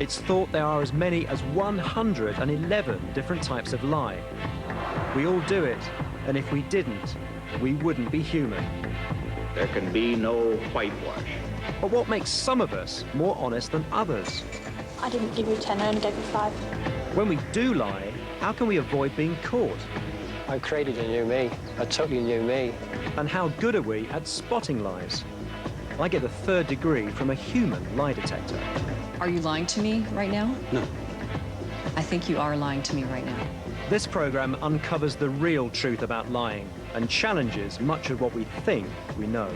It's thought there are as many as 111 different types of lie. We all do it, and if we didn't, we wouldn't be human. There can be no whitewash. But what makes some of us more honest than others? I didn't give you 10, I only gave you 5. When we do lie, how can we avoid being caught? I created a new me, a totally new me. And how good are we at spotting lies? I get a 3rd degree from a human lie detector. Are you lying to me right now? No. I think you are lying to me right now. This program uncovers the real truth about lying and challenges much of what we think we know.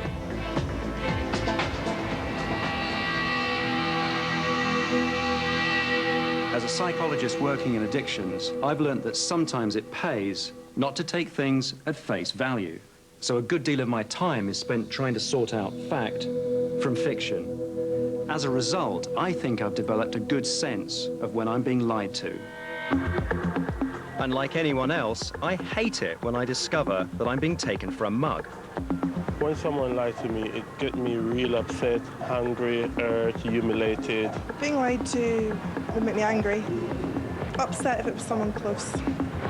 As a psychologist working in addictions, I've learned that sometimes it pays not to take things at face value. So a good deal of my time is spent trying to sort out fact from fiction. As a result, I think I've developed a good sense of when I'm being lied to. And like anyone else, I hate it when I discover that I'm being taken for a mug. When someone lies to me, it gets me real upset, angry, hurt, humiliated. Being lied to would make me angry. Upset if it was someone close.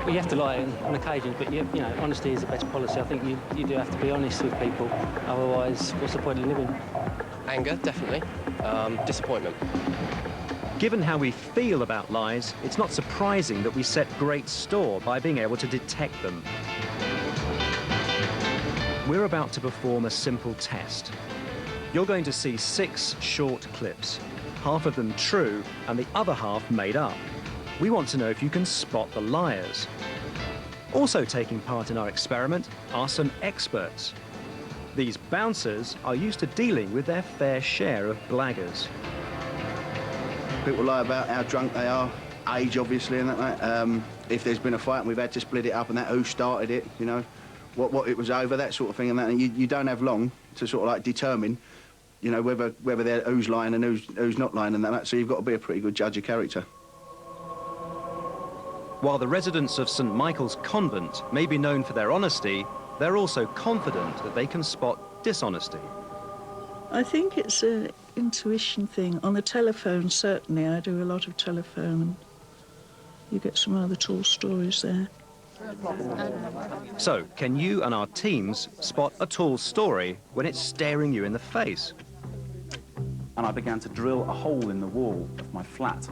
Well, you have to lie on occasions, but you know, honesty is the best policy. I think you do have to be honest with people, otherwise, what's the point of living? Anger, definitely. Disappointment. Given how we feel about lies, it's not surprising that we set great store by being able to detect them. We're about to perform a simple test. You're going to see 6 short clips, half of them true and the other half made up. We want to know if you can spot the liars. Also taking part in our experiment are some experts. These bouncers are used to dealing with their fair share of blaggers. People lie about how drunk they are, age obviously, and that. If there's been a fight and we've had to split it up and that, who started it, you know, what it was over, that sort of thing, and that. And you don't have long to sort of like determine, you know, whether they're who's lying and who's not lying and that. So you've got to be a pretty good judge of character. While the residents of St. Michael's Convent may be known for their honesty, they're also confident that they can spot dishonesty. I think it's an intuition thing. On the telephone, certainly, I do a lot of telephone. You get some other tall stories there. So, can you and our teams spot a tall story when it's staring you in the face? And I began to drill a hole in the wall of my flat.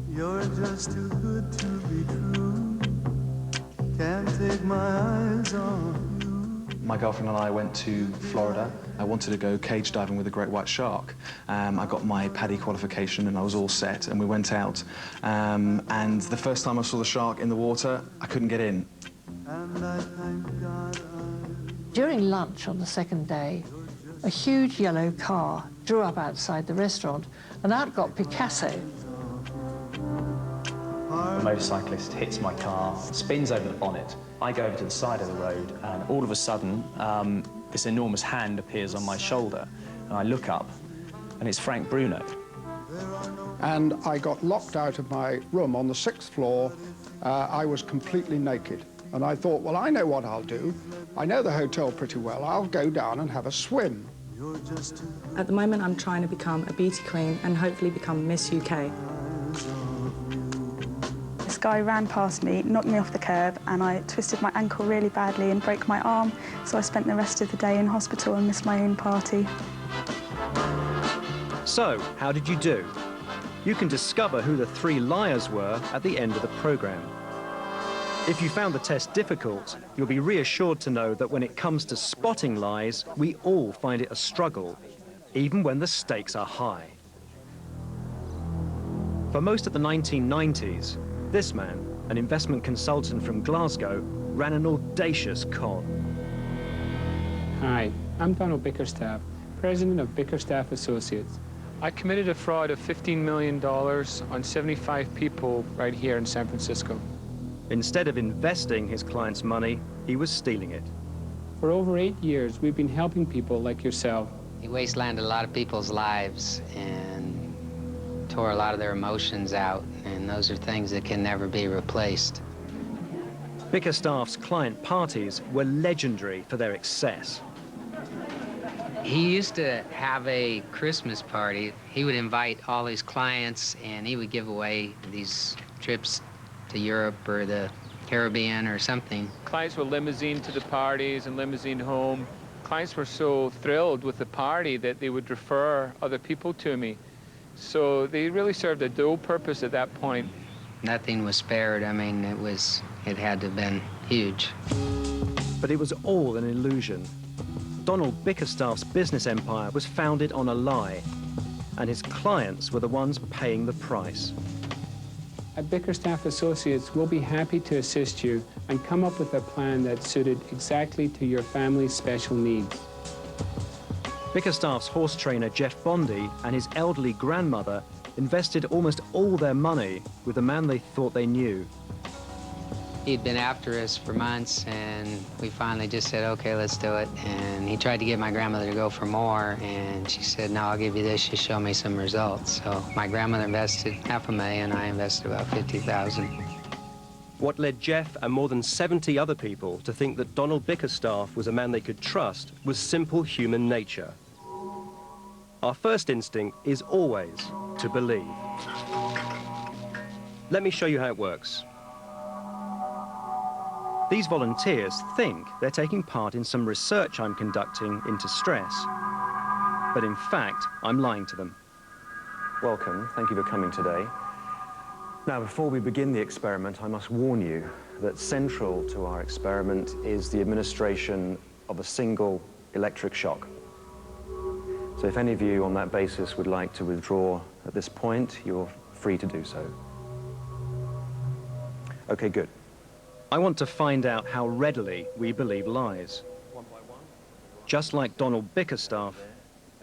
You're just too good to be true. Can't take my eyes on you. My girlfriend and I went to Florida. I wanted to go cage diving with a great white shark. I got my PADI qualification and I was all set, and we went out. And the first time I saw the shark in the water, I couldn't get in. And I thank God During lunch on the second day, a huge yellow car drew up outside the restaurant, and out got Picasso. The motorcyclist hits my car, spins over the bonnet. I go over to the side of the road, and all of a sudden, this enormous hand appears on my shoulder, and I look up, and it's Frank Bruno. And I got locked out of my room on the 6th floor. I was completely naked. And I thought, well, I know what I'll do. I know the hotel pretty well. I'll go down and have a swim. At the moment, I'm trying to become a beauty queen and hopefully become Miss UK. This guy ran past me, knocked me off the curb, and I twisted my ankle really badly and broke my arm, so I spent the rest of the day in hospital and missed my own party. So, how did you do? You can discover who the 3 liars were at the end of the program. If you found the test difficult, you'll be reassured to know that when it comes to spotting lies, we all find it a struggle, even when the stakes are high. For most of the 1990s, this man, an investment consultant from Glasgow, ran an audacious con. Hi, I'm Donald Bickerstaff, president of Bickerstaff Associates. I committed a fraud of $15 million on 75 people right here in San Francisco. Instead of investing his client's money, he was stealing it. For over 8 years, we've been helping people like yourself. He wastelanded a lot of people's lives and tore a lot of their emotions out, and those are things that can never be replaced. Bickerstaff's client parties were legendary for their excess. He used to have a Christmas party. He would invite all his clients, and he would give away these trips to Europe or the Caribbean or something. Clients were limousine to the parties and limousine home. Clients were so thrilled with the party that they would refer other people to me. So they really served a dual purpose at that point. Nothing was spared. I mean, it had to have been huge. But it was all an illusion. Donald Bickerstaff's business empire was founded on a lie, and his clients were the ones paying the price. At Bickerstaff Associates, we'll be happy to assist you and come up with a plan that's suited exactly to your family's special needs. Bickerstaff's horse trainer Jeff Bondi and his elderly grandmother invested almost all their money with the man they thought they knew. He'd been after us for months, and we finally just said, okay, let's do it. And he tried to get my grandmother to go for more, and she said, no, I'll give you this, just show me some results. So my grandmother invested $500,000, I invested about $50,000. What led Jeff and more than 70 other people to think that Donald Bickerstaff was a man they could trust was simple human nature. Our first instinct is always to believe. Let me show you how it works. These volunteers think they're taking part in some research I'm conducting into stress. But in fact, I'm lying to them. Welcome. Thank you for coming today. Now, before we begin the experiment, I must warn you that central to our experiment is the administration of a single electric shock. So if any of you on that basis would like to withdraw at this point, you're free to do so. Okay, good. I want to find out how readily we believe lies. Just like Donald Bickerstaff,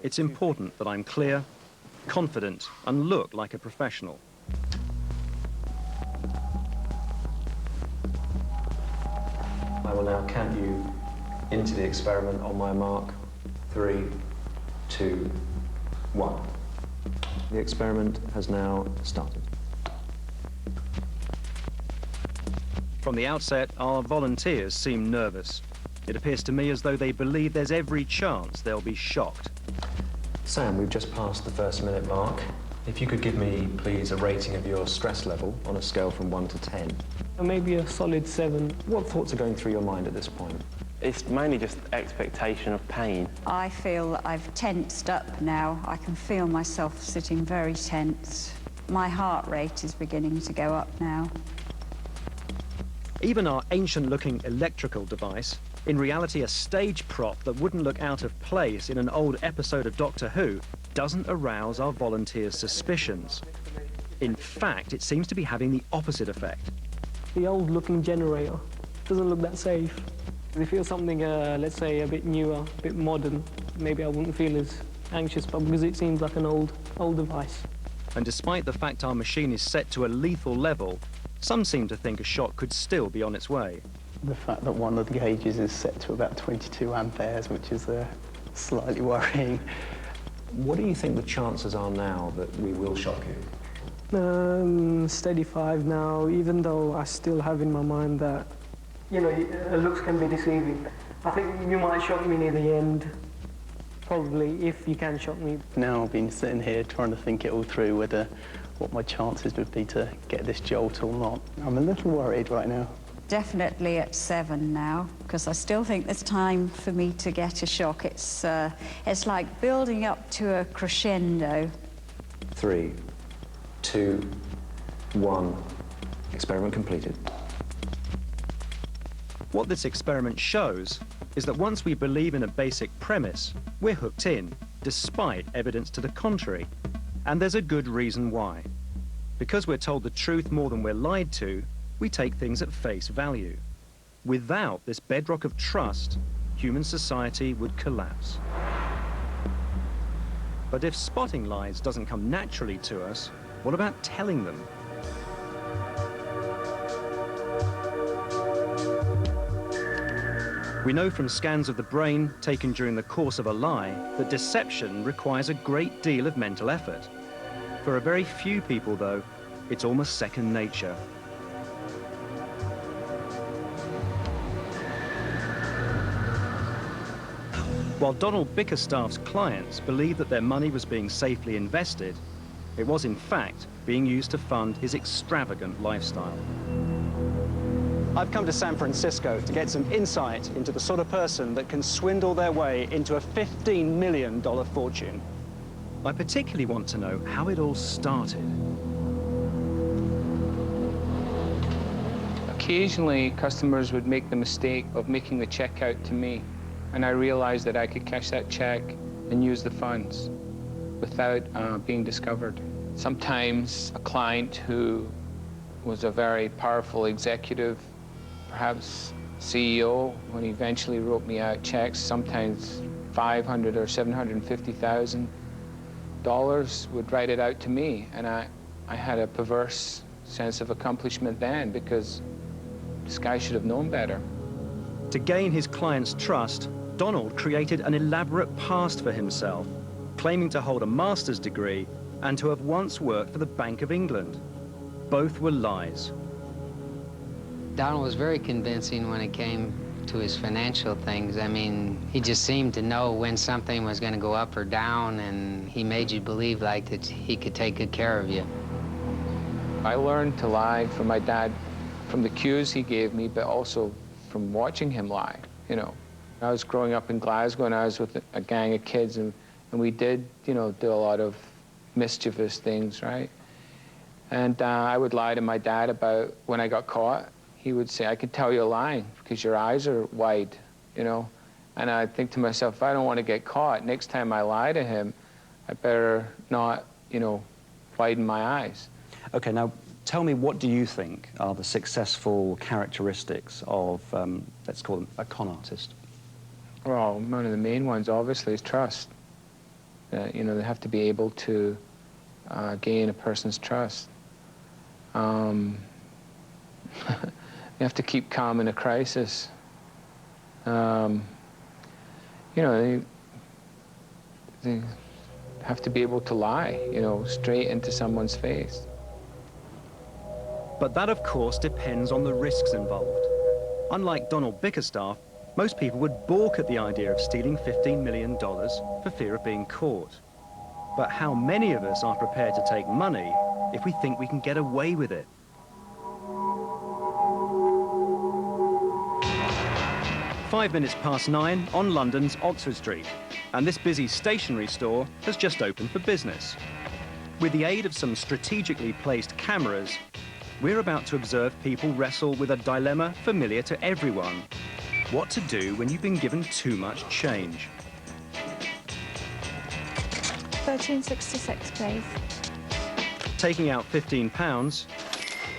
it's important that I'm clear, confident, and look like a professional. I will now count you into the experiment on my mark. 3, 2, 1. The experiment has now started. From the outset, our volunteers seem nervous. It appears to me as though they believe there's every chance they'll be shocked. Sam, we've just passed the first minute mark. If you could give me, please, a rating of your stress level on a scale from 1 to 10. Maybe a solid 7. What thoughts are going through your mind at this point? It's mainly just expectation of pain. I feel that I've tensed up now. I can feel myself sitting very tense. My heart rate is beginning to go up now. Even our ancient-looking electrical device, in reality a stage prop that wouldn't look out of place in an old episode of Doctor Who, doesn't arouse our volunteers' suspicions. In fact, it seems to be having the opposite effect. The old-looking generator doesn't look that safe. If it feels something, let's say, a bit newer, a bit modern, maybe I wouldn't feel as anxious, but because it seems like an old device. And despite the fact our machine is set to a lethal level, some seem to think a shock could still be on its way. The fact that one of the gauges is set to about 22 amperes, which is slightly worrying. What do you think the chances are now that we will shock you? Steady 5 now, even though I still have in my mind that, you know, looks can be deceiving. I think you might shock me near the end, probably, if you can shock me. Now I've been sitting here trying to think it all through, what my chances would be to get this jolt or not. I'm a little worried right now. Definitely at 7 now, because I still think there's time for me to get a shock. It's like building up to a crescendo. 3, 2, 1. Experiment completed. What this experiment shows is that once we believe in a basic premise, we're hooked in, despite evidence to the contrary. And there's a good reason why. Because we're told the truth more than we're lied to, we take things at face value. Without this bedrock of trust, human society would collapse. But if spotting lies doesn't come naturally to us, what about telling them? We know from scans of the brain taken during the course of a lie that deception requires a great deal of mental effort. For a very few people, though, it's almost second nature. While Donald Bickerstaff's clients believed that their money was being safely invested, it was in fact being used to fund his extravagant lifestyle. I've come to San Francisco to get some insight into the sort of person that can swindle their way into a $15 million fortune. I particularly want to know how it all started. Occasionally, customers would make the mistake of making the check out to me, and I realized that I could cash that check and use the funds without being discovered. Sometimes a client who was a very powerful executive, perhaps CEO, when he eventually wrote me out checks, sometimes $500,000 or $750,000, would write it out to me, and I had a perverse sense of accomplishment then, because this guy should have known better. To gain his clients' trust, Donald created an elaborate past for himself, claiming to hold a master's degree and to have once worked for the Bank of England. Both were lies. Donald was very convincing when it came to his financial things. I mean, he just seemed to know when something was going to go up or down, and he made you believe like that he could take good care of you. I learned to lie from my dad, from the cues he gave me, but also from watching him lie, you know. I was growing up in Glasgow, and I was with a gang of kids, and we did, you know, do a lot of mischievous things, right? And I would lie to my dad about when I got caught. He would say, I could tell you're lying because your eyes are wide, you know? And I'd think to myself, if I don't want to get caught, next time I lie to him, I better not, you know, widen my eyes. Okay, now tell me, what do you think are the successful characteristics of, let's call them, a con artist? Well, one of the main ones, obviously, is trust. You know, they have to be able to gain a person's trust. You have to keep calm in a crisis. You know, they have to be able to lie, you know, straight into someone's face. But that, of course, depends on the risks involved. Unlike Donald Bickerstaff, most people would balk at the idea of stealing $15 million for fear of being caught. But how many of us are prepared to take money if we think we can get away with it? Five minutes past 9 on London's Oxford Street, and this busy stationery store has just opened for business. With the aid of some strategically placed cameras, we're about to observe people wrestle with a dilemma familiar to everyone: what to do when you've been given too much change. £13.66, please. Taking out £15,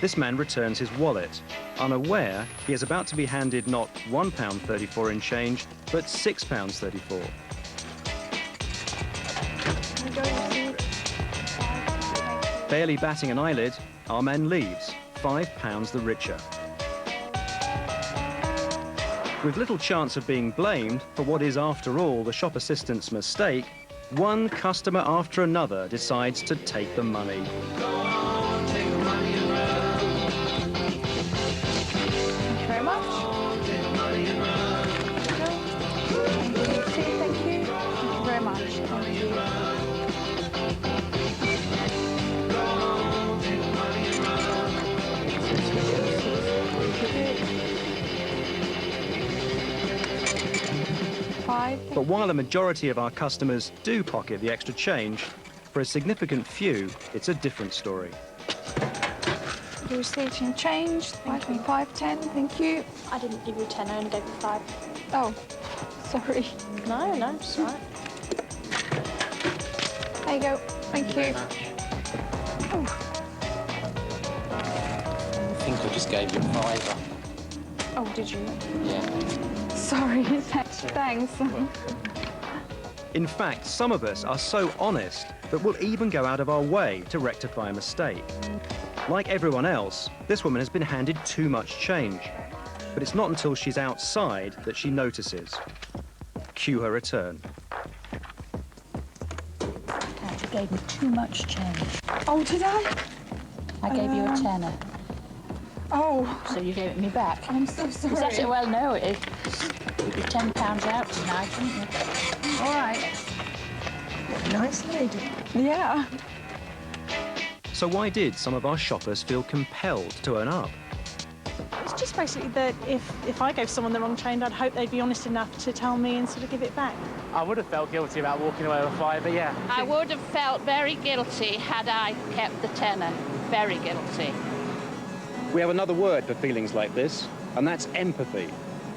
this man returns his wallet, unaware he is about to be handed not £1.34 in change, but £6.34. Barely batting an eyelid, our man leaves, £5 the richer. With little chance of being blamed for what is, after all, the shop assistant's mistake, one customer after another decides to take the money. Thank you very much. Thank you. Thank you very much. Thank you. But while a majority of our customers do pocket the extra change, for a significant few, it's a different story. You received in change, 5.10, thank you. I didn't give you 10, I only gave you 5. Oh, sorry. No, it's all right. There you go, thank you. Oh. I think I just gave you a £5. Oh, did you? Yeah. Sorry, thanks. In fact, some of us are so honest that we'll even go out of our way to rectify a mistake. Like everyone else, this woman has been handed too much change. But it's not until she's outside that she notices. Cue her return. Dad, you gave me too much change. Oh, did I? I gave you a tenner. Oh. So you gave it me back. I'm so sorry. Is that it? Well, no, it is. Keep your £10 out tonight, didn't you? All right. Nice lady. Yeah. So why did some of our shoppers feel compelled to earn up? It's just basically that if I gave someone the wrong change, I'd hope they'd be honest enough to tell me and sort of give it back. I would have felt guilty about walking away with £5, yeah. I would have felt very guilty had I kept the tenner. Very guilty. We have another word for feelings like this, and that's empathy.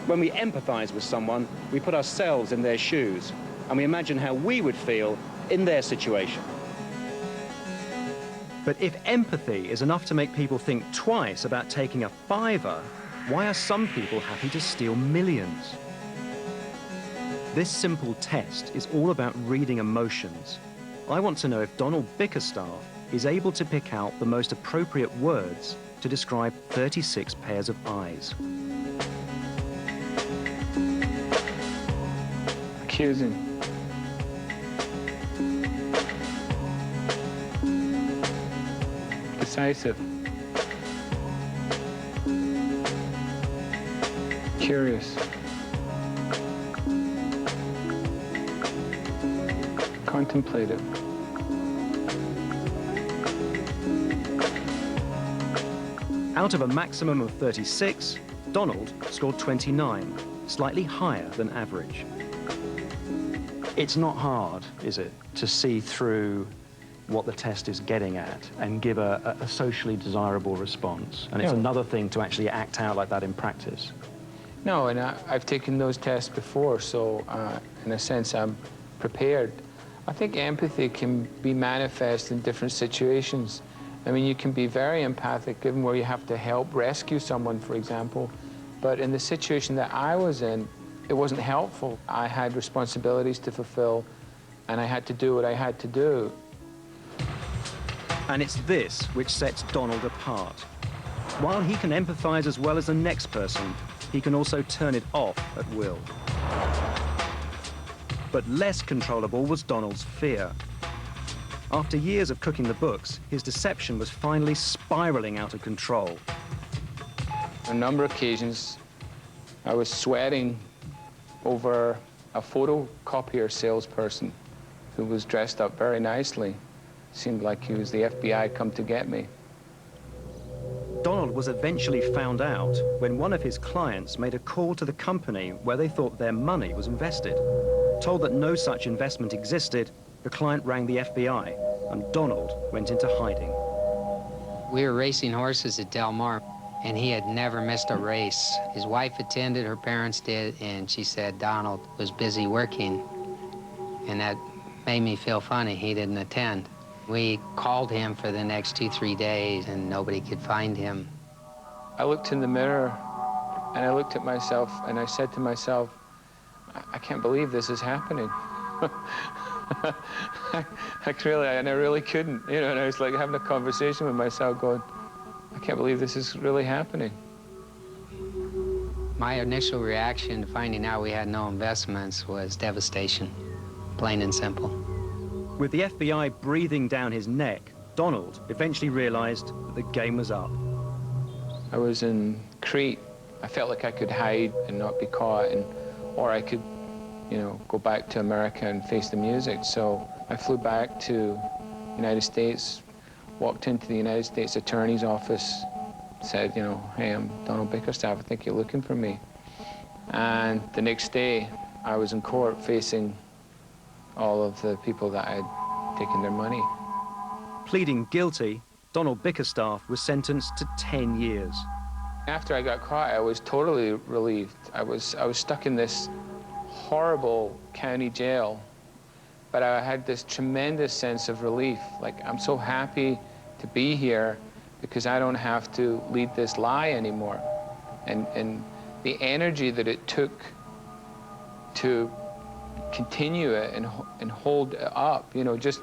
When we empathise with someone, we put ourselves in their shoes, and we imagine how we would feel in their situation. But if empathy is enough to make people think twice about taking a fiver, why are some people happy to steal millions? This simple test is all about reading emotions. I want to know if Donald Bickerstaff is able to pick out the most appropriate words to describe 36 pairs of eyes. Accusing. Decisive. Curious. Contemplative. Out of a maximum of 36, Donald scored 29, slightly higher than average. It's not hard, is it, to see through what the test is getting at and give a socially desirable response? And it's another thing to actually act out like that in practice. No, and I've taken those tests before, so in a sense I'm prepared. I think empathy can be manifest in different situations. I mean, you can be very empathic, given where you have to help rescue someone, for example. But in the situation that I was in, it wasn't helpful. I had responsibilities to fulfill, and I had to do what I had to do. And it's this which sets Donald apart. While he can empathize as well as the next person, he can also turn it off at will. But less controllable was Donald's fear. After years of cooking the books, his deception was finally spiraling out of control. On a number of occasions, I was sweating over a photocopier salesperson who was dressed up very nicely. Seemed like he was the FBI come to get me. Donald was eventually found out when one of his clients made a call to the company where they thought their money was invested. Told that no such investment existed, the client rang the FBI, and Donald went into hiding. We were racing horses at Del Mar, and he had never missed a race. His wife attended, her parents did, and she said Donald was busy working, and that made me feel funny. He didn't attend. We called him for the next 2-3 days, and nobody could find him. I looked in the mirror, and I looked at myself, and I said to myself, I can't believe this is happening. I really couldn't, you know, and I was like having a conversation with myself going, I can't believe this is really happening. My initial reaction to finding out we had no investments was devastation, plain and simple. With the FBI breathing down his neck, Donald eventually realized that the game was up. I was in Crete. I felt like I could hide and not be caught, or I could, you know, go back to America and face the music. So I flew back to the United States, walked into the United States Attorney's office, said, you know, hey, I'm Donald Bickerstaff, I think you're looking for me. And the next day, I was in court facing all of the people that had taken their money. Pleading guilty, Donald Bickerstaff was sentenced to 10 years. After I got caught, I was totally relieved. I was stuck in this horrible county jail, but I had this tremendous sense of relief. Like, I'm so happy to be here because I don't have to lead this lie anymore. And the energy that it took to continue it and hold it up, you know, just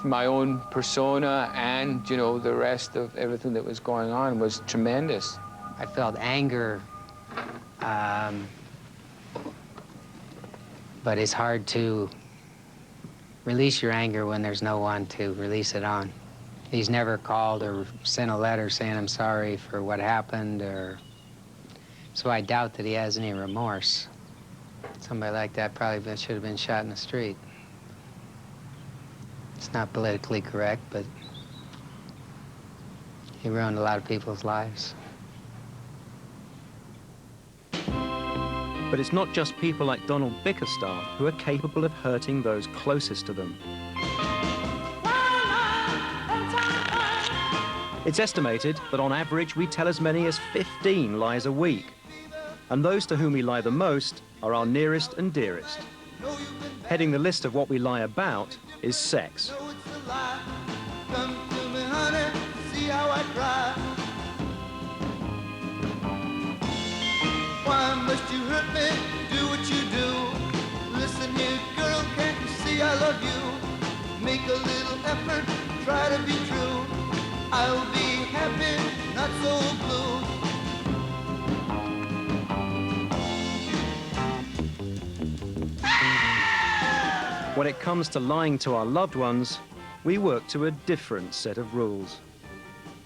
my own persona and, you know, the rest of everything that was going on was tremendous. I felt anger, but it's hard to release your anger when there's no one to release it on. He's never called or sent a letter saying I'm sorry for what happened, or so I doubt that he has any remorse. Somebody like that probably should have been shot in the street. It's not politically correct, but he ruined a lot of people's lives. But it's not just people like Donald Bickerstaff who are capable of hurting those closest to them. It's estimated that on average we tell as many as 15 lies a week. And those to whom we lie the most are our nearest and dearest. Heading the list of what we lie about is sex. Why must you hurt me? Do what you do. Listen here, girl, can't you see I love you? Make a little effort, try to be true. I'll be happy, not so blue. When it comes to lying to our loved ones, we work to a different set of rules.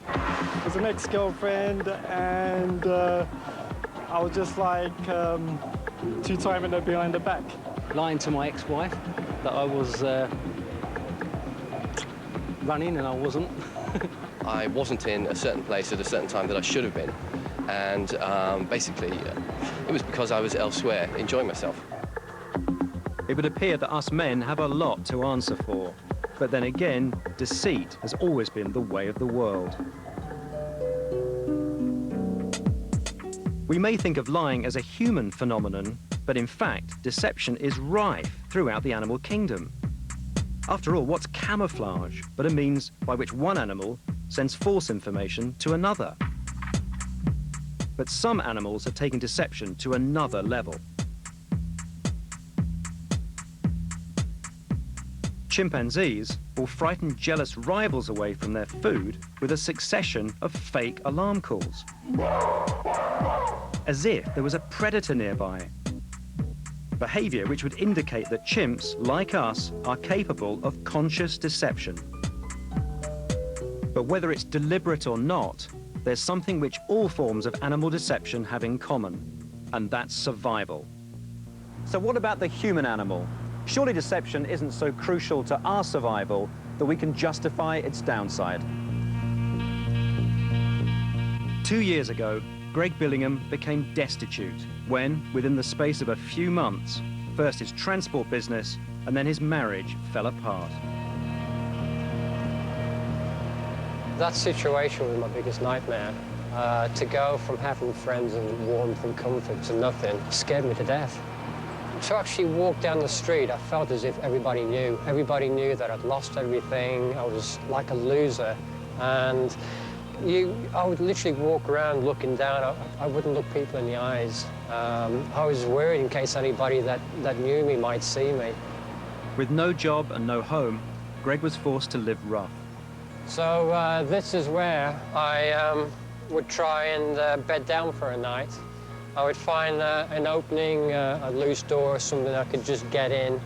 It was an ex-girlfriend, and I was just like two-timing her behind the back. Lying to my ex-wife that I was running and I wasn't. I wasn't in a certain place at a certain time that I should have been. And basically, it was because I was elsewhere, enjoying myself. It would appear that us men have a lot to answer for. But then again, deceit has always been the way of the world. We may think of lying as a human phenomenon, but in fact, deception is rife throughout the animal kingdom. After all, what's camouflage but a means by which one animal sends false information to another? But some animals have taken deception to another level. Chimpanzees will frighten jealous rivals away from their food with a succession of fake alarm calls, as if there was a predator nearby. Behavior which would indicate that chimps, like us, are capable of conscious deception. But whether it's deliberate or not, there's something which all forms of animal deception have in common, and that's survival. So what about the human animal? Surely deception isn't so crucial to our survival that we can justify its downside. 2 years ago, Greg Billingham became destitute when, within the space of a few months, first his transport business and then his marriage fell apart. That situation was my biggest nightmare. To go from having friends and warmth and comfort to nothing scared me to death. To actually walk down the street, I felt as if everybody knew. Everybody knew that I'd lost everything. I was like a loser. And I would literally walk around looking down. I wouldn't look people in the eyes. I was worried in case anybody that knew me might see me. With no job and no home, Greg was forced to live rough. So this is where I would try and bed down for a night. I would find an opening, a loose door, something I could just get in,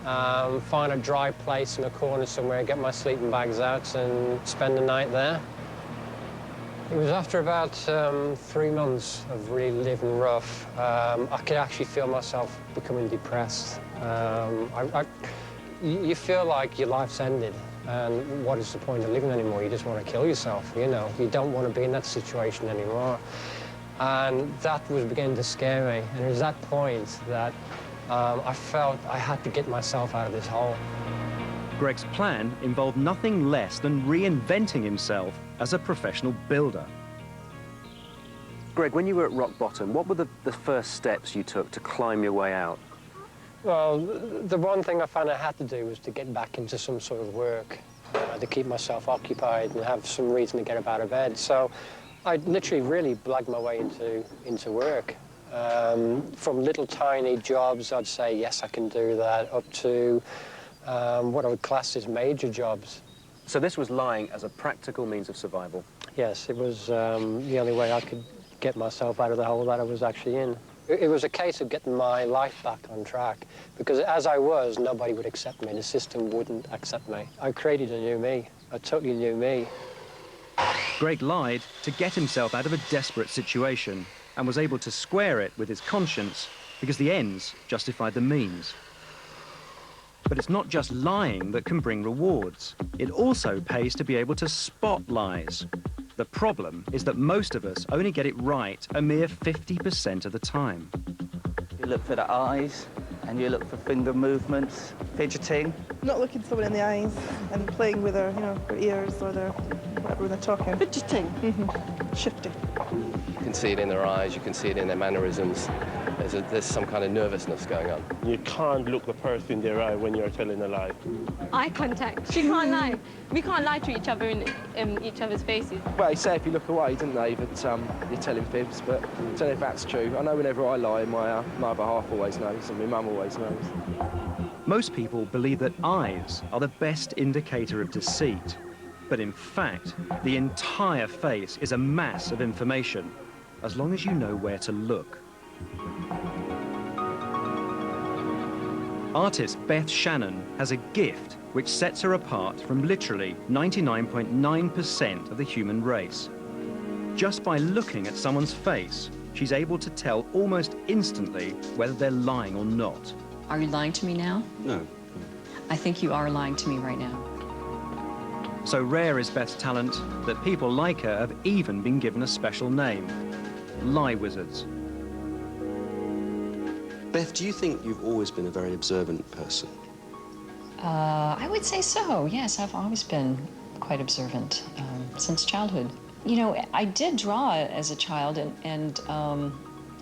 find a dry place in a corner somewhere, get my sleeping bags out and spend the night there. It was after about 3 months of really living rough, I could actually feel myself becoming depressed. You feel like your life's ended, and what is the point of living anymore? You just want to kill yourself, you know. You don't want to be in that situation anymore. And that was beginning to scare me. And it was that point that I felt I had to get myself out of this hole. Greg's plan involved nothing less than reinventing himself as a professional builder. Greg, when you were at rock bottom, what were the first steps you took to climb your way out? Well, the one thing I found I had to do was to get back into some sort of work, to keep myself occupied and have some reason to get up out of bed. So I literally really blagged my way into work. From little tiny jobs, I'd say, yes, I can do that, up to what I would class as major jobs. So this was lying as a practical means of survival? Yes, it was the only way I could get myself out of the hole that I was actually in. It was a case of getting my life back on track, because as I was, nobody would accept me. The system wouldn't accept me. I created a new me, a totally new me. Greg lied to get himself out of a desperate situation and was able to square it with his conscience because the ends justified the means. But it's not just lying that can bring rewards. It also pays to be able to spot lies. The problem is that most of us only get it right a mere 50% of the time. You look for the eyes, and you look for finger movements, fidgeting. Not looking someone in the eyes and playing with their, their ears or their whatever when they're talking. Fidgeting. Shifty. You can see it in their eyes, you can see it in their mannerisms. There's some kind of nervousness going on. You can't look the person in their eye when you're telling a lie. Eye contact. She can't lie. We can't lie to each other in each other's faces. Well, they say if you look away, don't they, that you're telling fibs, but I don't know if that's true. I know whenever I lie, my other half always knows, and my mum always knows. Most people believe that eyes are the best indicator of deceit. But in fact, the entire face is a mass of information, as long as you know where to look. Artist Beth Shannon has a gift which sets her apart from literally 99.9% of the human race. Just by looking at someone's face, she's able to tell almost instantly whether they're lying or not. Are you lying to me now? No. I think you are lying to me right now. So rare is Beth's talent that people like her have even been given a special name: lie wizards. Beth, do you think you've always been a very observant person? I would say so, yes. I've always been quite observant since childhood. You know, I did draw as a child, and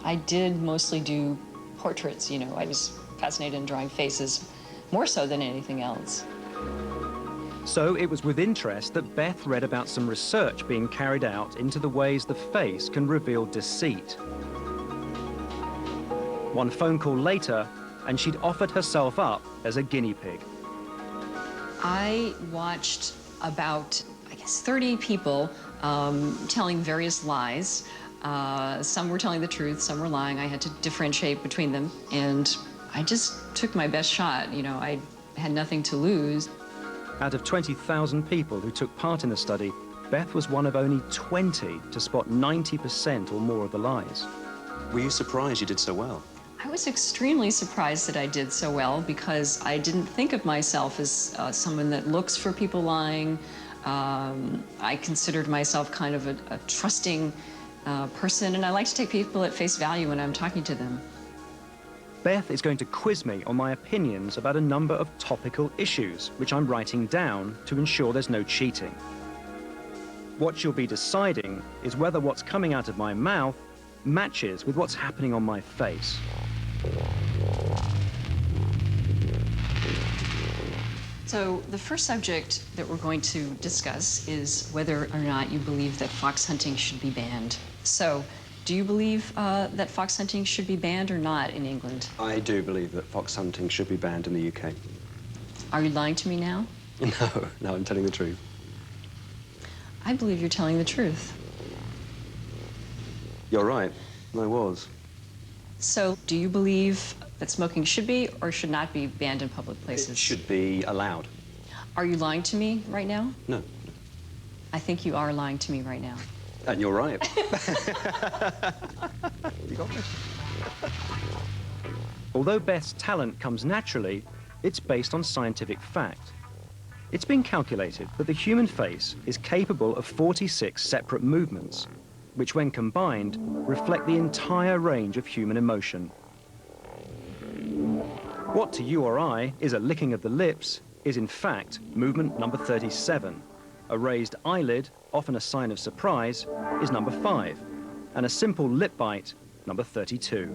I did mostly do portraits, you know. I was fascinated in drawing faces, more so than anything else. So it was with interest that Beth read about some research being carried out into the ways the face can reveal deceit. One phone call later, and she'd offered herself up as a guinea pig. I watched about, I guess, 30 people telling various lies. Some were telling the truth, some were lying. I had to differentiate between them, and I just took my best shot. You know, I had nothing to lose. Out of 20,000 people who took part in the study, Beth was one of only 20 to spot 90% or more of the lies. Were you surprised you did so well? I was extremely surprised that I did so well, because I didn't think of myself as someone that looks for people lying. I considered myself kind of a trusting person, and I like to take people at face value when I'm talking to them. Beth is going to quiz me on my opinions about a number of topical issues, which I'm writing down to ensure there's no cheating. What she'll be deciding is whether what's coming out of my mouth matches with what's happening on my face. So the first subject that we're going to discuss is whether or not you believe that fox hunting should be banned. So, do you believe that fox hunting should be banned or not in England? I do believe that fox hunting should be banned in the UK. Are you lying to me now? No, I'm telling the truth. I believe you're telling the truth. You're right, I was. So, do you believe that smoking should be or should not be banned in public places? It should be allowed. Are you lying to me right now? No. I think you are lying to me right now. And you're right. You got me. Although Beth's talent comes naturally, it's based on scientific fact. It's been calculated that the human face is capable of 46 separate movements, which when combined reflect the entire range of human emotion. What to you or I is a licking of the lips is in fact movement number 37. A raised eyelid, often a sign of surprise, is number 5, and a simple lip bite, number 32.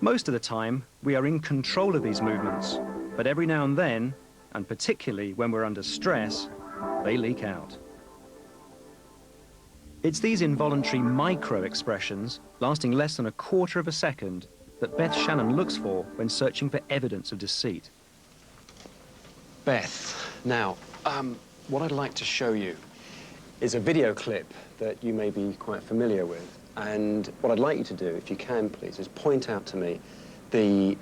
Most of the time, we are in control of these movements, but every now and then, and particularly when we're under stress, they leak out. It's these involuntary micro-expressions, lasting less than a quarter of a second, that Beth Shannon looks for when searching for evidence of deceit. Beth, now, what I'd like to show you is a video clip that you may be quite familiar with. And what I'd like you to do, if you can, please, is point out to me the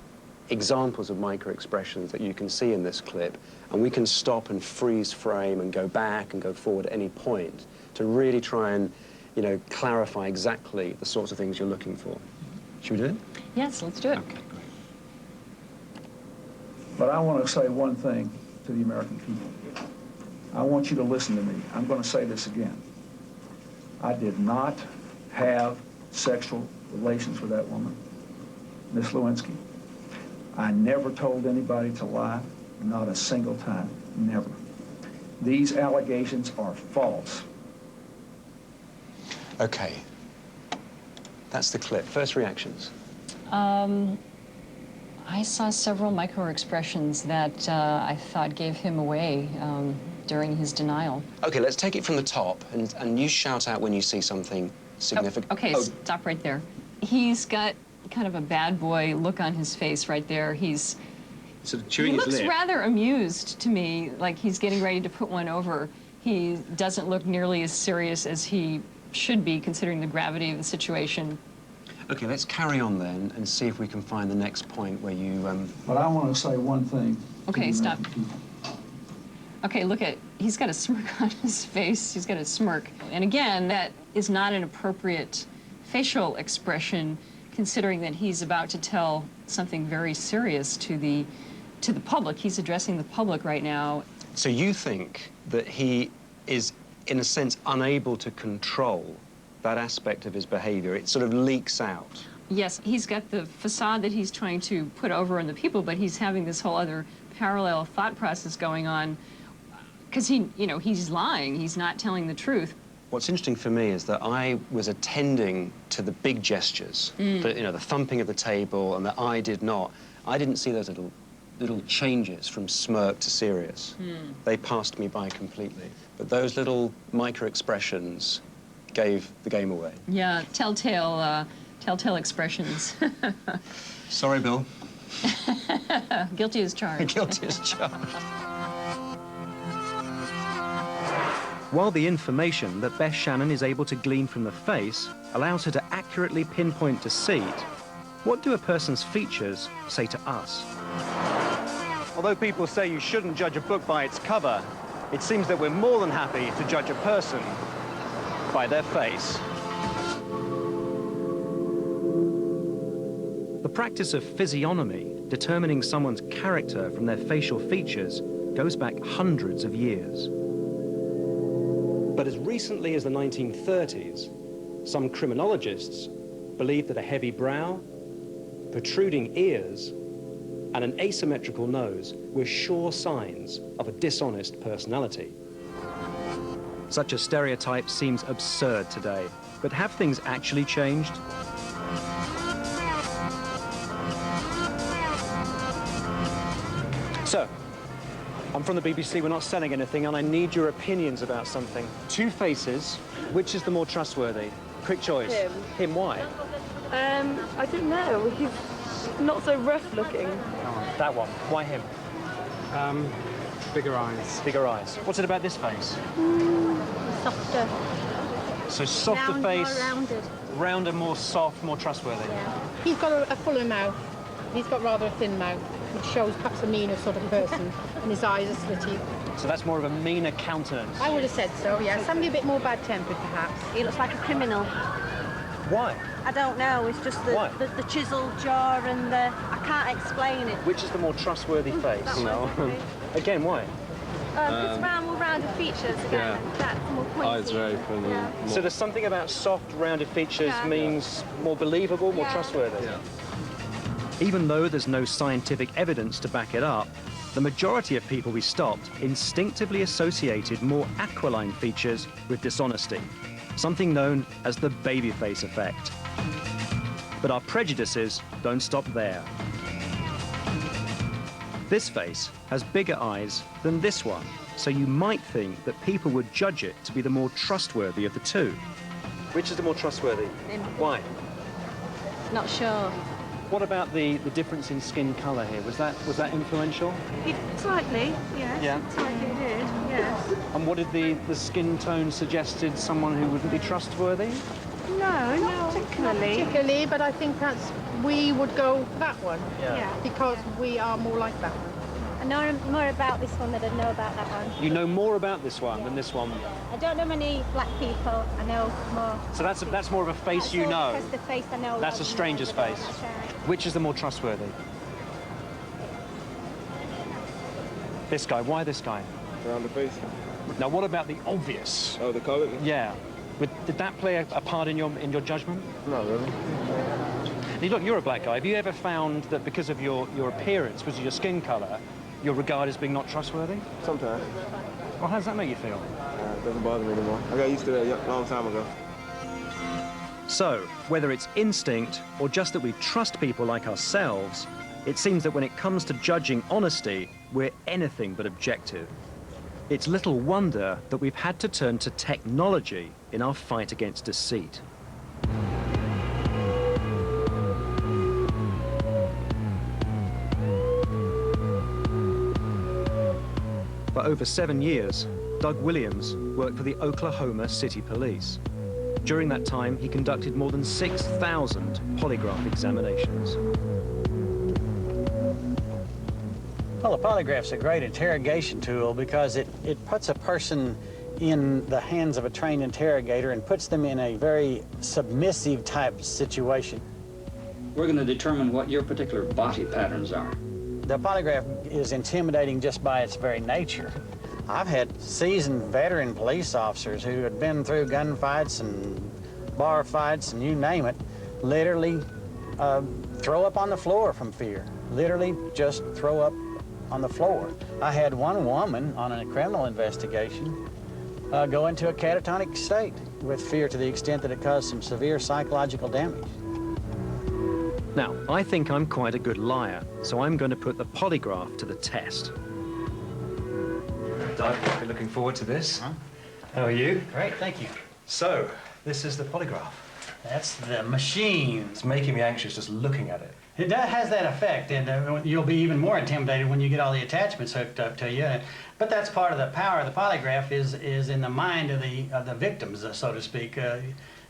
examples of micro-expressions that you can see in this clip, and we can stop and freeze frame and go back and go forward at any point to really try and, you know, clarify exactly the sorts of things you're looking for. Should we do it? Yes, let's do it. Okay, great. But I want to say one thing to the American people. I want you to listen to me. I'm going to say this again. I did not have sexual relations with that woman, Miss Lewinsky. I never told anybody to lie, not a single time, never. These allegations are false. Okay. That's the clip. First reactions. I saw several micro-expressions that I thought gave him away during his denial. Okay, let's take it from the top, and you shout out when you see something significant. Oh, okay, stop right there. He's got kind of a bad boy look on his face right there. He's sort of chewing his lip. He looks rather amused to me, like he's getting ready to put one over. He doesn't look nearly as serious as he should be, considering the gravity of the situation. Okay, let's carry on then and see if we can find the next point where you... But I want to say one thing. Okay, stop. Okay, look at, he's got a smirk on his face. He's got a smirk. And again, that is not an appropriate facial expression, considering that he's about to tell something very serious to the public. He's addressing the public right now. So you think that he is, in a sense, unable to control that aspect of his behavior? It sort of leaks out. Yes, he's got the facade that he's trying to put over on the people, but he's having this whole other parallel thought process going on, because he's lying. He's not telling the truth. What's interesting for me is that I was attending to the big gestures, the thumping of the table, and that I did not. I didn't see those little changes from smirk to serious. They passed me by completely. But those little micro-expressions gave the game away. Yeah, telltale expressions. Sorry, Bill. Guilty as charged. Guilty as charged. While the information that Beth Shannon is able to glean from the face allows her to accurately pinpoint deceit, what do a person's features say to us? Although people say you shouldn't judge a book by its cover, it seems that we're more than happy to judge a person by their face. The practice of physiognomy, determining someone's character from their facial features, goes back hundreds of years. But as recently as the 1930s, some criminologists believed that a heavy brow, protruding ears, and an asymmetrical nose were sure signs of a dishonest personality. Such a stereotype seems absurd today, but have things actually changed? So, I'm from the BBC, we're not selling anything, and I need your opinions about something. Two faces, which is the more trustworthy? Quick choice. Him. Him, why? I don't know. He's not so rough looking. Oh, that one. Why him? Bigger eyes. Bigger eyes. What's it about this face? Softer. So softer Round, face, more rounded. rounder, more soft, more trustworthy. Yeah. He's got a fuller mouth. He's got rather a thin mouth, which shows perhaps a meaner sort of person, and his eyes are slitty. So that's more of a meaner countenance. I would have said so, yeah. Somebody a bit more bad-tempered, perhaps. He looks like a criminal. Why? I don't know. It's just the chiseled jaw and the... I can't explain it. Which is the more trustworthy face? That one. Again, why? Because more rounded features again. That's more pointy. Eyes very funny. Yeah. So there's something about soft, rounded features means more believable, more trustworthy. Yeah. Even though there's no scientific evidence to back it up, the majority of people we stopped instinctively associated more aquiline features with dishonesty, something known as the babyface effect. But our prejudices don't stop there. This face has bigger eyes than this one, so you might think that people would judge it to be the more trustworthy of the two. Which is the more trustworthy? Him. Why? Not sure. What about the difference in skin colour here? Was that influential? Slightly, yes. Yeah. Slightly it did, yes. And what did the skin tone suggested someone who wouldn't be trustworthy? No, not particularly. Not particularly, but I think we would go for that one. Yeah. Because we are more like that one. I know more about this one than I know about that one. You know more about this one than this one. I don't know many black people. I know more. So that's more of a face you know. That's the face I know. That's a stranger's face. That's right. Which is the more trustworthy? This guy. Why this guy? Around the face. Now, what about the obvious? Oh, the colour? Yeah. Did that play a part in your judgment? Not really. Now, look, you're a black guy. Have you ever found that because of your appearance, because of your skin colour, you're regarded as being not trustworthy? Sometimes. Well, how does that make you feel? It doesn't bother me anymore. I got used to that a long time ago. So, whether it's instinct or just that we trust people like ourselves, it seems that when it comes to judging honesty, we're anything but objective. It's little wonder that we've had to turn to technology in our fight against deceit. For over 7 years, Doug Williams worked for the Oklahoma City Police. During that time, he conducted more than 6,000 polygraph examinations. Well, a polygraph's a great interrogation tool because it puts a person in the hands of a trained interrogator and puts them in a very submissive type situation. We're going to determine what your particular body patterns are. The polygraph is intimidating just by its very nature. I've had seasoned veteran police officers who had been through gunfights and bar fights and you name it, literally throw up on the floor from fear. Literally just throw up on the floor. I had one woman on a criminal investigation go into a catatonic state with fear to the extent that it caused some severe psychological damage. Now, I think I'm quite a good liar, so I'm going to put the polygraph to the test. Doug, I've been looking forward to this. How are you? Great, thank you. So, this is the polygraph. That's the machine. It's making me anxious just looking at it. It has that effect, and you'll be even more intimidated when you get all the attachments hooked up to you. But that's part of the power of the polygraph is in the mind of the victims, so to speak.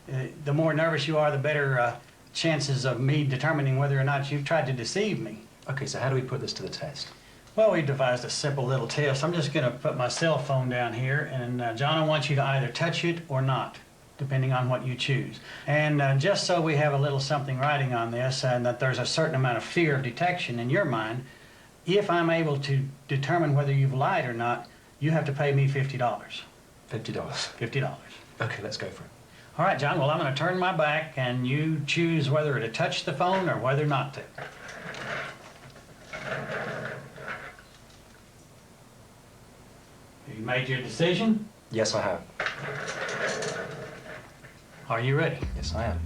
The more nervous you are, the better chances of me determining whether or not you've tried to deceive me. Okay, so how do we put this to the test? Well, we devised a simple little test. I'm just going to put my cell phone down here, and John, I want you to either touch it or not, depending on what you choose. And just so we have a little something writing on this, and that there's a certain amount of fear of detection in your mind, if I'm able to determine whether you've lied or not, you have to pay me $50. $50? $50. Okay, let's go for it. All right, John, well, I'm going to turn my back, and you choose whether to touch the phone or whether not to. Have you made your decision? Yes, I have. Are you ready? Yes, I am.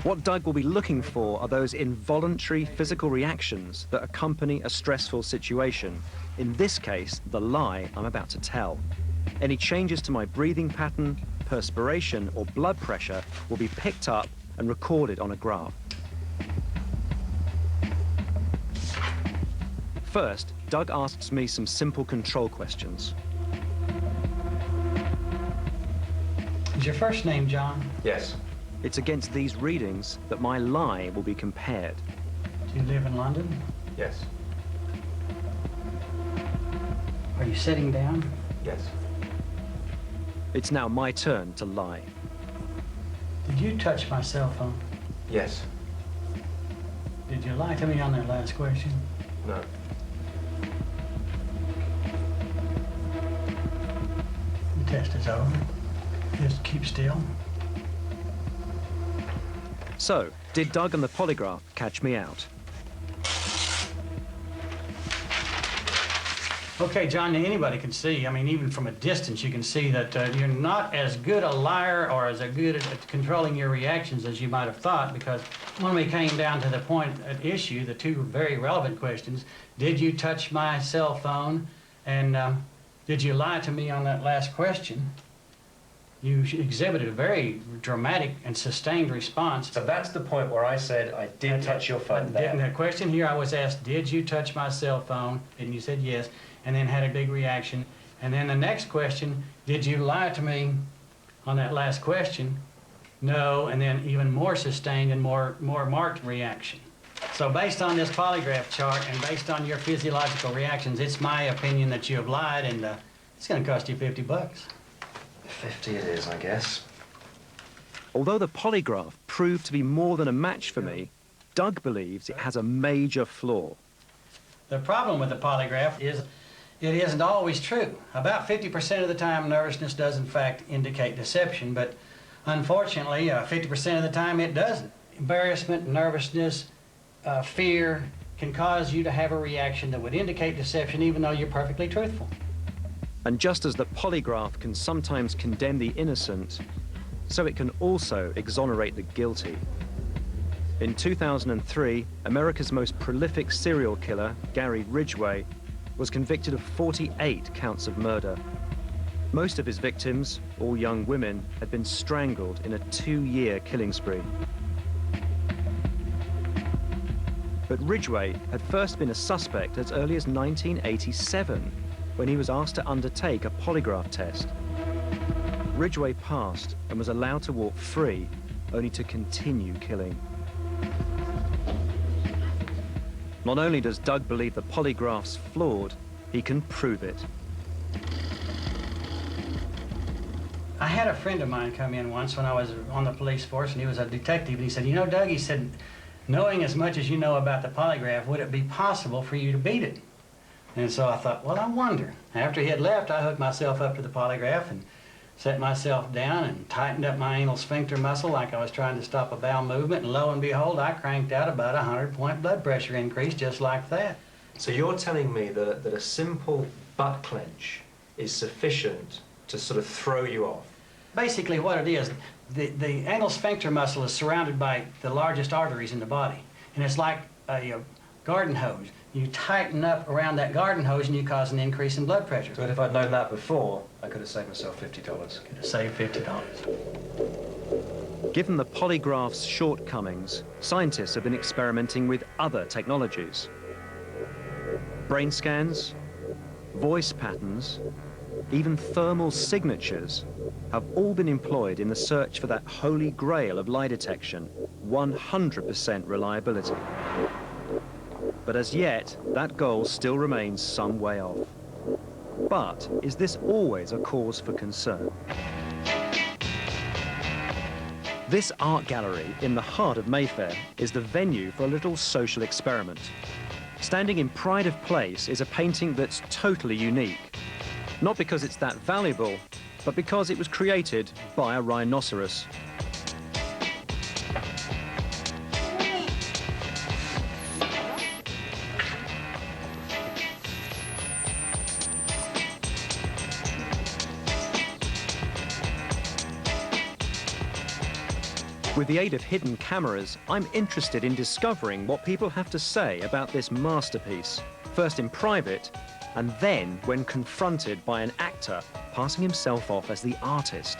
What Doug will be looking for are those involuntary physical reactions that accompany a stressful situation. In this case, the lie I'm about to tell. Any changes to my breathing pattern, perspiration, or blood pressure will be picked up and recorded on a graph. First, Doug asks me some simple control questions. Is your first name John? Yes. It's against these readings that my lie will be compared. Do you live in London? Yes. Are you sitting down? Yes. It's now my turn to lie. Did you touch my cell phone? Yes. Did you lie to me on that last question? No. The test is over. Just keep still. So, did Doug and the polygraph catch me out? Okay, John, anybody can see, I mean, even from a distance, you can see that you're not as good a liar or as good at controlling your reactions as you might have thought, because when we came down to the point at issue, the two very relevant questions, did you touch my cell phone, and did you lie to me on that last question? You exhibited a very dramatic and sustained response. So that's the point where I said I did touch your phone there. And the question here I was asked, did you touch my cell phone? And you said yes, and then had a big reaction. And then the next question, did you lie to me on that last question, no, and then even more sustained and more marked reaction. So based on this polygraph chart and based on your physiological reactions, it's my opinion that you have lied, and it's going to cost you $50. 50 it is, I guess. Although the polygraph proved to be more than a match for me, Doug believes it has a major flaw. The problem with the polygraph is it isn't always true. About 50% of the time, nervousness does in fact indicate deception, but unfortunately, 50% of the time it doesn't. Embarrassment, nervousness, fear can cause you to have a reaction that would indicate deception even though you're perfectly truthful. And just as the polygraph can sometimes condemn the innocent, so it can also exonerate the guilty. In 2003, America's most prolific serial killer, Gary Ridgway, was convicted of 48 counts of murder. Most of his victims, all young women, had been strangled in a 2-year killing spree. But Ridgway had first been a suspect as early as 1987, when he was asked to undertake a polygraph test. Ridgway passed and was allowed to walk free, only to continue killing. Not only does Doug believe the polygraph's flawed, he can prove it. I had a friend of mine come in once when I was on the police force, and he was a detective, and he said, you know, Doug, he said, knowing as much as you know about the polygraph, would it be possible for you to beat it? And so I thought, well, I wonder. After he had left, I hooked myself up to the polygraph and set myself down and tightened up my anal sphincter muscle like I was trying to stop a bowel movement, and lo and behold, I cranked out about a 100-point blood pressure increase just like that. So you're telling me that a simple butt clench is sufficient to sort of throw you off? Basically what it is, the anal sphincter muscle is surrounded by the largest arteries in the body, and it's like a garden hose. You tighten up around that garden hose and you cause an increase in blood pressure. But if I'd known that before, I could have saved myself $50. Could have saved $50. Given the polygraph's shortcomings, scientists have been experimenting with other technologies. Brain scans, voice patterns, even thermal signatures have all been employed in the search for that holy grail of lie detection, 100% reliability. But as yet, that goal still remains some way off. But is this always a cause for concern? This art gallery in the heart of Mayfair is the venue for a little social experiment. Standing in pride of place is a painting that's totally unique. Not because it's that valuable, but because it was created by a rhinoceros. With the aid of hidden cameras, I'm interested in discovering what people have to say about this masterpiece, first in private, and then when confronted by an actor passing himself off as the artist.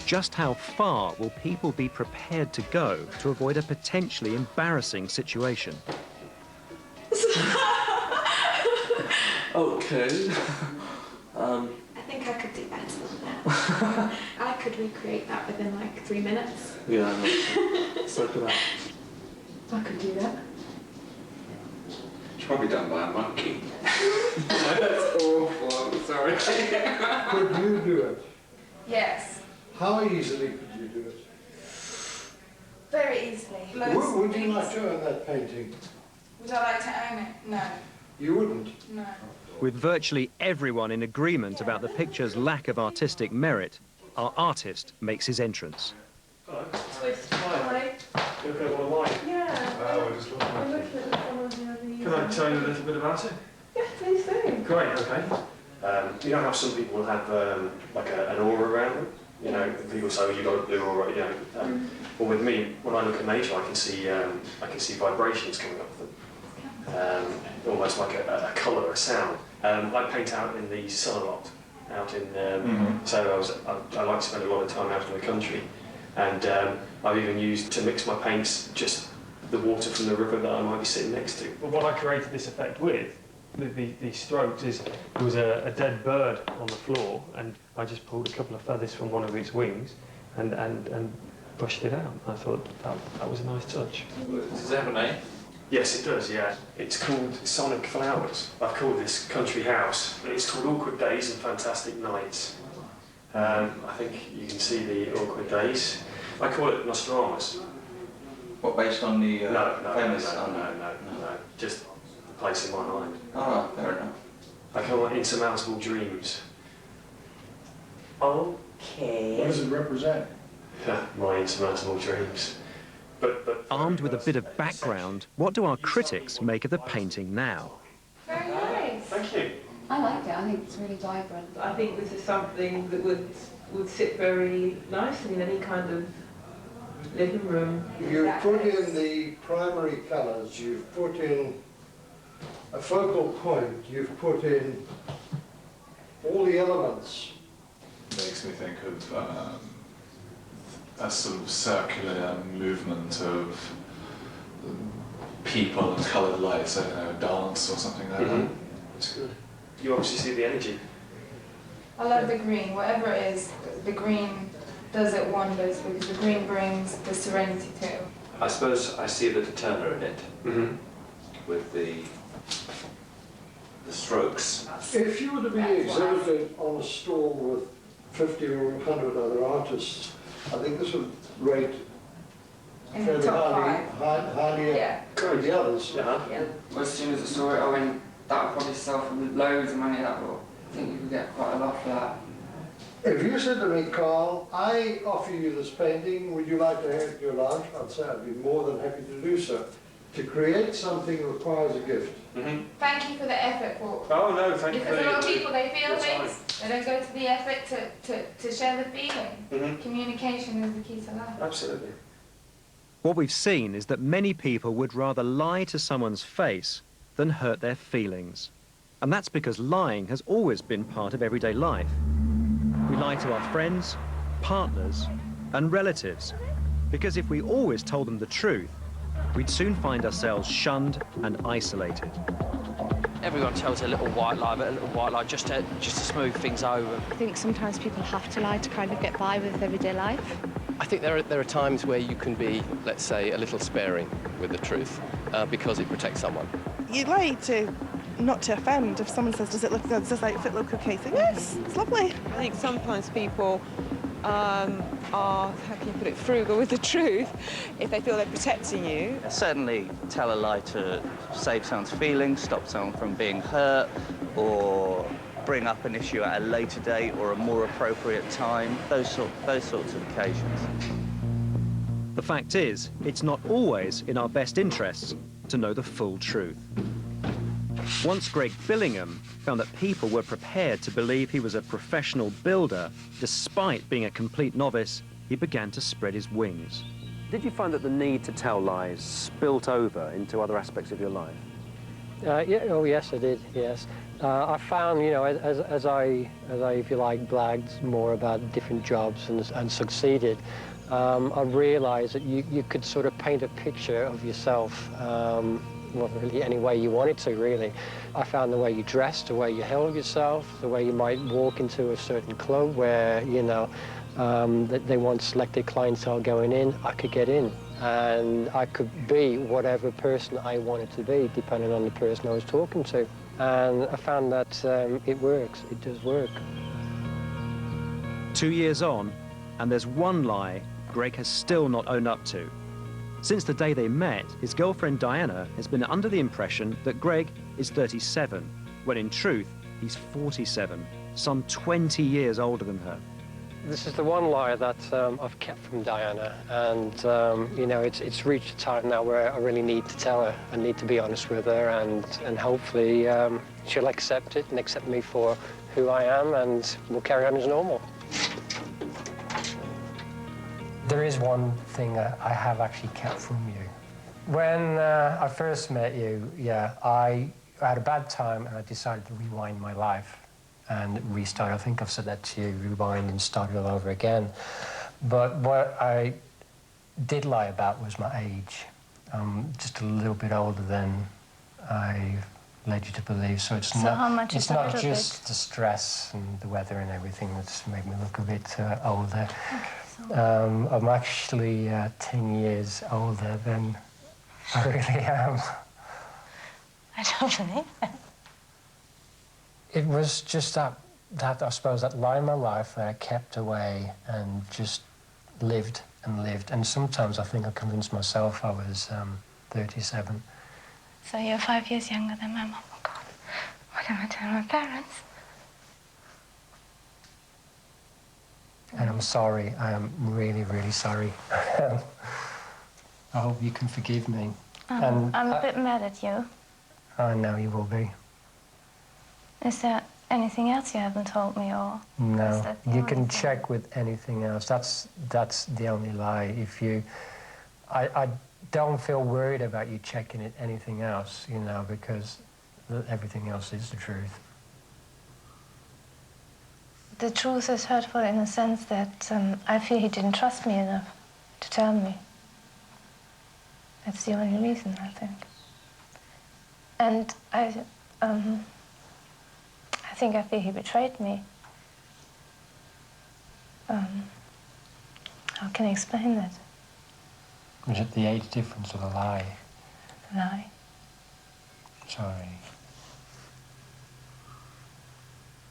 Just how far will people be prepared to go to avoid a potentially embarrassing situation? Okay. I think I could do better than that. I could recreate that within like 3 minutes. Yeah, I know. So could I. I could do that. It's probably done by a monkey. That's awful, I'm sorry. Could you do it? Yes. How easily could you do it? Very easily. Would you like to own that painting? Would I like to own it? No. You wouldn't? No. With virtually everyone in agreement about the picture's lack of artistic merit, our artist makes his entrance. Hello. Hi. You okay, well, why? Yeah. We're just looking I'm at it. looking at the corners of the... Can I tell you a little bit about it? Yeah, please do. Great, okay. You know how some people will have like an aura around them? You know, people say, oh, you got a blue aura, you know. Well, with me, when I look at nature, I can see vibrations coming up with them. Almost like a colour, a sound. I paint out in the sun a lot, out in, so I like to spend a lot of time out in the country, and I've even used to mix my paints just the water from the river that I might be sitting next to. But what I created this effect with these strokes is there was a dead bird on the floor, and I just pulled a couple of feathers from one of its wings and brushed it out. I thought that was a nice touch. Does it have a name? Yes, it does, yeah. It's called Sonic Flowers. I've called this Country House. It's called Awkward Days and Fantastic Nights. I think you can see the awkward days. I call it Nostradamus. What, based on the famous? No. Just a place in my mind. Ah, fair enough. I call it Insurmountable Dreams. Okay. What does it represent? My insurmountable dreams. But Armed with a bit of background, what do our critics make of the painting now? Very nice. Thank you. I like it. I think it's really vibrant. I think this is something that would sit very nicely in any kind of living room. You've put in the primary colours, you've put in a focal point, you've put in all the elements. Makes me think of a sort of circular movement of people and coloured lights, I don't know, dance or something like that. It's good. You obviously see the energy. I love the green. Whatever it is, the green does it wonders because the green brings the serenity too. I suppose I see the Turner in it, with the strokes. If you were to be exhibited on a stall with 50 or 100 other artists, I think this would rate fairly highly with the others. Well, as soon as I saw it, I went, that would probably sell for loads of money, that will. I think you could get quite a lot for that. If you said to me, Carl, I offer you this painting, would you like to have it at your lunch? I'd say I'd be more than happy to do so. To create something requires a gift. Thank you for the effort, Paul. Oh no, thank you. Because a lot of people, they feel things, they don't go to the effort to share the feeling. Communication is the key to life. Absolutely. What we've seen is that many people would rather lie to someone's face than hurt their feelings. And that's because lying has always been part of everyday life. We lie to our friends, partners, and relatives, because if we always told them the truth, we'd soon find ourselves shunned and isolated. Everyone tells a little white lie, just to smooth things over. I think sometimes people have to lie to kind of get by with everyday life. I think there are times where you can be, let's say, a little sparing with the truth because it protects someone. You lie to not to offend. If someone says, does this outfit look okay? Say, yes, it's lovely. I think sometimes people are, how can you put it, frugal with the truth if they feel they're protecting you. Certainly tell a lie to save someone's feelings, stop someone from being hurt, or bring up an issue at a later date or a more appropriate time, those sorts of occasions. The fact is, it's not always in our best interests to know the full truth. Once Greg Billingham found that people were prepared to believe he was a professional builder, despite being a complete novice, he began to spread his wings. Did you find that the need to tell lies spilt over into other aspects of your life? Yes, I did, yes. I found, you know, as I, if you like, bragged more about different jobs and succeeded, I realized that you could sort of paint a picture of yourself well, really any way you wanted to, really. I found the way you dressed, the way you held yourself, the way you might walk into a certain club where, you know, they want selected clientele going in, I could get in. And I could be whatever person I wanted to be, depending on the person I was talking to. And I found that it works, it does work. 2 years on, and there's one lie Greg has still not owned up to. Since the day they met, his girlfriend Diana has been under the impression that Greg is 37, when in truth, he's 47, some 20 years older than her. This is the one lie that I've kept from Diana, and you know, it's reached a time now where I really need to tell her. I need to be honest with her, and hopefully she'll accept it and accept me for who I am, and we'll carry on as normal. There is one thing that I have actually kept from you. When I first met you, I had a bad time and I decided to rewind my life and restart. I think I've said that to you, rewind and start it all over again. But what I did lie about was my age. I'm just a little bit older than I led you to believe. So it's So how much it's is a not little just the stress and the weather and everything that's made me look a bit older. Okay, so I'm actually 10 years older than I really am. I don't believe it. It was just that I suppose that line in my life that I kept away and just lived and lived. And sometimes I think I convinced myself I was 37. So you're 5 years younger than my mom. Oh God, what am I telling my parents? And I'm sorry. I am really, really sorry. I hope you can forgive me. I'm a bit mad at you. I know you will be. Is there anything else you haven't told me, or is No, that the you only can thing? check with anything else. That's the only lie. If you, I don't feel worried about you checking it anything else, you know, because everything else is the truth. The truth is hurtful in the sense that I feel he didn't trust me enough to tell me. That's the only reason, I think. And I feel he betrayed me. How can I explain that? Was it the age difference or the lie? The lie. Sorry.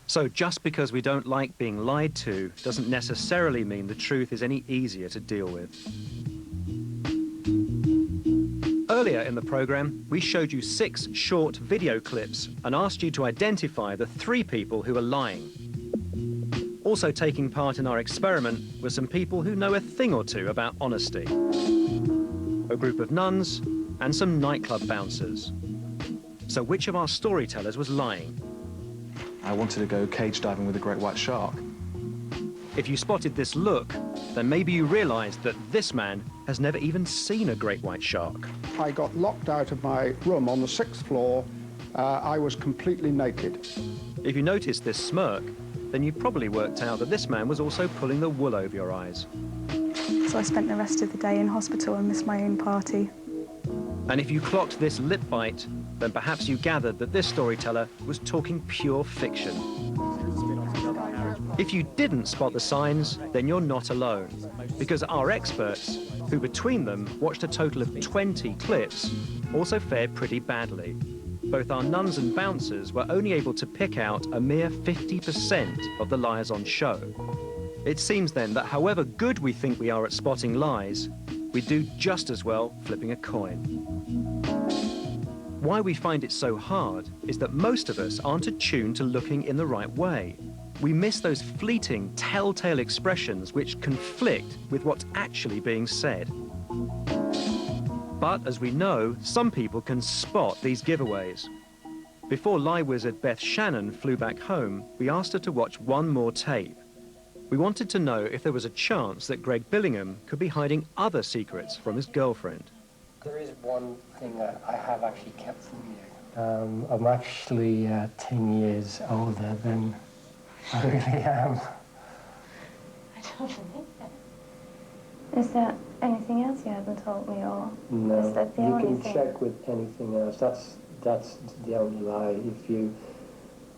So just because we don't like being lied to doesn't necessarily mean the truth is any easier to deal with. Earlier in the programme, we showed you 6 short video clips and asked you to identify the 3 people who are lying. Also taking part in our experiment were some people who know a thing or two about honesty. A group of nuns and some nightclub bouncers. So which of our storytellers was lying? I wanted to go cage diving with a great white shark. If you spotted this look, then maybe you realised that this man has never even seen a great white shark. I got locked out of my room on the 6th floor. I was completely naked. If you noticed this smirk, then you probably worked out that this man was also pulling the wool over your eyes. So I spent the rest of the day in hospital and missed my own party. And if you clocked this lip bite, then perhaps you gathered that this storyteller was talking pure fiction. If you didn't spot the signs, then you're not alone, because our experts, who between them watched a total of 20 clips, also fared pretty badly. Both our nuns and bouncers were only able to pick out a mere 50% of the liars on show. It seems then that however good we think we are at spotting lies, we do just as well flipping a coin. Why we find it so hard is that most of us aren't attuned to looking in the right way. We miss those fleeting, telltale expressions which conflict with what's actually being said. But as we know, some people can spot these giveaways. Before lie wizard Beth Shannon flew back home, we asked her to watch one more tape. We wanted to know if there was a chance that Greg Billingham could be hiding other secrets from his girlfriend. There is one thing that I have actually kept from you. I'm actually 10 years older than I really am. I don't believe it. Is there anything else you haven't told me, or No, is that the you only can thing? check with anything else. That's the only lie. If you,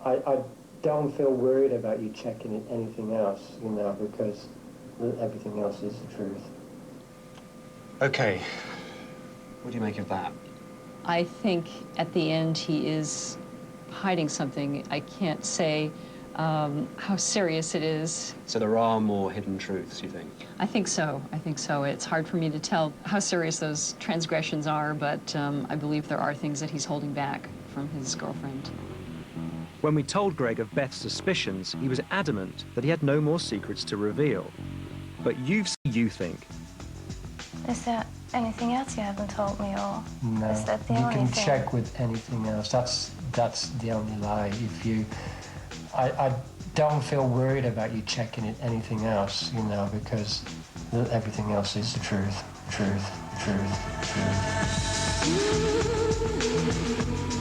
I don't feel worried about you checking it anything else, you know, because everything else is the truth. Okay, what do you make of that? I think at the end he is hiding something. I can't say how serious it is. So there are more hidden truths, you think? I think so. I think so. It's hard for me to tell how serious those transgressions are, but I believe there are things that he's holding back from his girlfriend. When we told Greg of Beth's suspicions, he was adamant that he had no more secrets to reveal. But you think. Is there anything else you haven't told me, or No, is that the you only can thing? check with anything else. That's the only lie. If you, I don't feel worried about you checking it anything else, you know, because everything else is the truth, truth, truth, truth.